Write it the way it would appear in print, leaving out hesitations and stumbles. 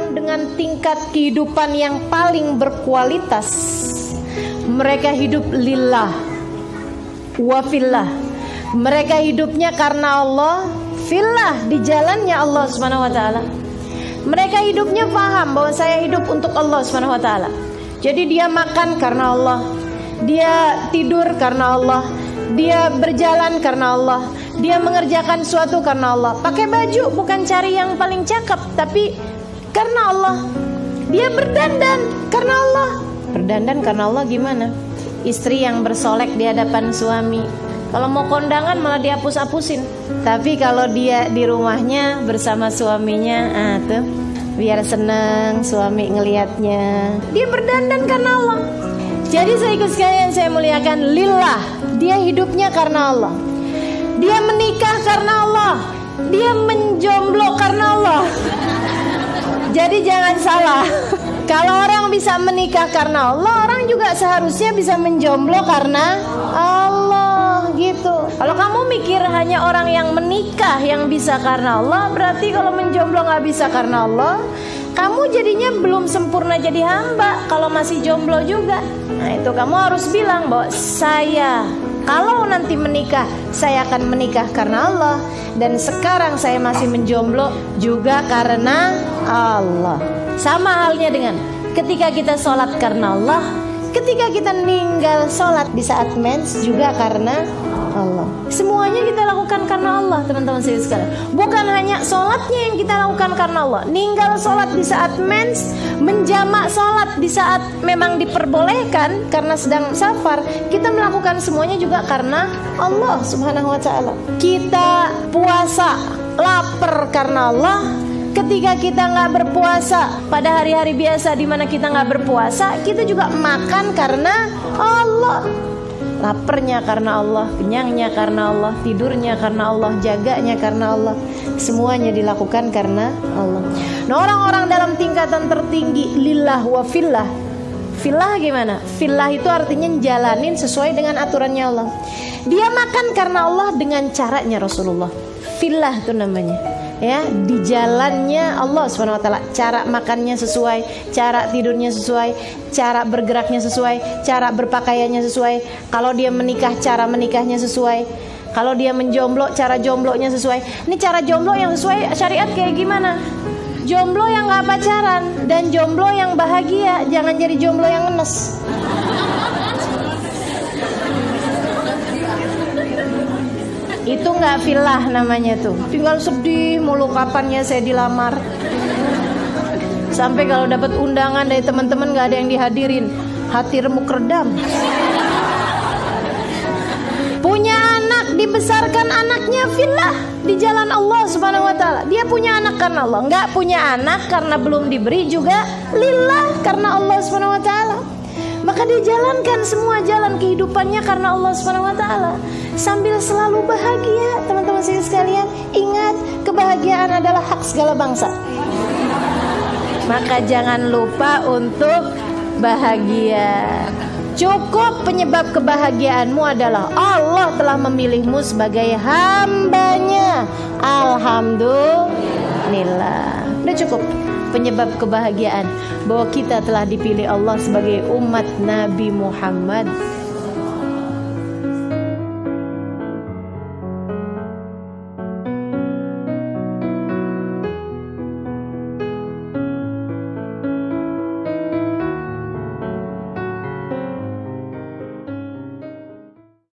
orang dengan tingkat kehidupan yang paling berkualitas. Mereka hidup lillah wa fillah. Mereka hidupnya karena Allah, fillah, di jalannya Allah Subhanahu wa taala. Mereka hidupnya paham bahwa saya hidup untuk Allah Subhanahu wa taala. Jadi dia makan karena Allah, dia tidur karena Allah, dia berjalan karena Allah, dia mengerjakan sesuatu karena Allah. Pakai baju bukan cari yang paling cakep, tapi karena Allah. Dia berdandan karena Allah. Berdandan karena Allah gimana? Istri yang bersolek di hadapan suami, kalau mau kondangan malah dihapus-hapusin. Tapi kalau dia di rumahnya bersama suaminya, tuh biar seneng suami ngelihatnya. Dia berdandan karena Allah. Jadi saya ikut sekalian, saya muliakan lillah. Dia hidupnya karena Allah. Dia menikah karena Allah. Dia menjomblo karena Allah. Jadi jangan salah. Kalau orang bisa menikah karena Allah, orang juga seharusnya bisa menjomblo karena Allah, gitu. Kalau kamu mikir hanya orang yang menikah yang bisa karena Allah, berarti kalau menjomblo nggak bisa karena Allah, kamu jadinya belum sempurna jadi hamba kalau masih jomblo juga. Nah itu kamu harus bilang bahwa saya, kalau nanti menikah, saya akan menikah karena Allah. Dan sekarang saya masih menjomblo juga karena Allah. Sama halnya dengan ketika kita sholat karena Allah, ketika kita meninggal sholat di saat mens juga karena Allah. Semuanya kita lakukan karena Allah, teman-teman sekalian. Bukan hanya sholatnya yang kita lakukan karena Allah. Ninggal sholat di saat mens, menjamak sholat di saat memang diperbolehkan karena sedang safar, kita melakukan semuanya juga karena Allah Subhanahu wa ta'ala. Kita puasa, lapar karena Allah. Ketika kita nggak berpuasa pada hari-hari biasa di mana kita nggak berpuasa, kita juga makan karena Allah. Laparnya karena Allah, kenyangnya karena Allah, tidurnya karena Allah, jaganya karena Allah. Semuanya dilakukan karena Allah. Nah orang-orang dalam tingkatan tertinggi lillah wa fillah. Fillah gimana? Fillah itu artinya jalanin sesuai dengan aturannya Allah. Dia makan karena Allah dengan caranya Rasulullah. Fillah itu namanya. Ya, di jalannya Allah Subhanahu wa taala, cara makannya sesuai, cara tidurnya sesuai, cara bergeraknya sesuai, cara berpakaiannya sesuai. Kalau dia menikah, cara menikahnya sesuai. Kalau dia menjomblo, cara jomblonya sesuai. Ini cara jomblo yang sesuai syariat kayak gimana? Jomblo yang gak pacaran dan jomblo yang bahagia, jangan jadi jomblo yang ngenes. Itu nggak filah namanya tuh. Tinggal sedih mulu kapannya saya dilamar. Sampai kalau dapat undangan dari teman-teman nggak ada yang dihadirin, hati remuk redam. Punya anak, dibesarkan anaknya filah di jalan Allah Subhanahu wa taala. Dia punya anak karena Allah. Nggak punya anak karena belum diberi juga lillah karena Allah Subhanahu wa taala. Maka dia jalankan semua jalan kehidupannya karena Allah Subhanahu wa taala. Sambil selalu bahagia, teman-teman sekalian. Ingat, kebahagiaan adalah hak segala bangsa. Maka jangan lupa untuk bahagia. Cukup penyebab kebahagiaanmu adalah Allah telah memilihmu sebagai hambanya. Alhamdulillah. Udah cukup penyebab kebahagiaan bahwa kita telah dipilih Allah sebagai umat Nabi Muhammad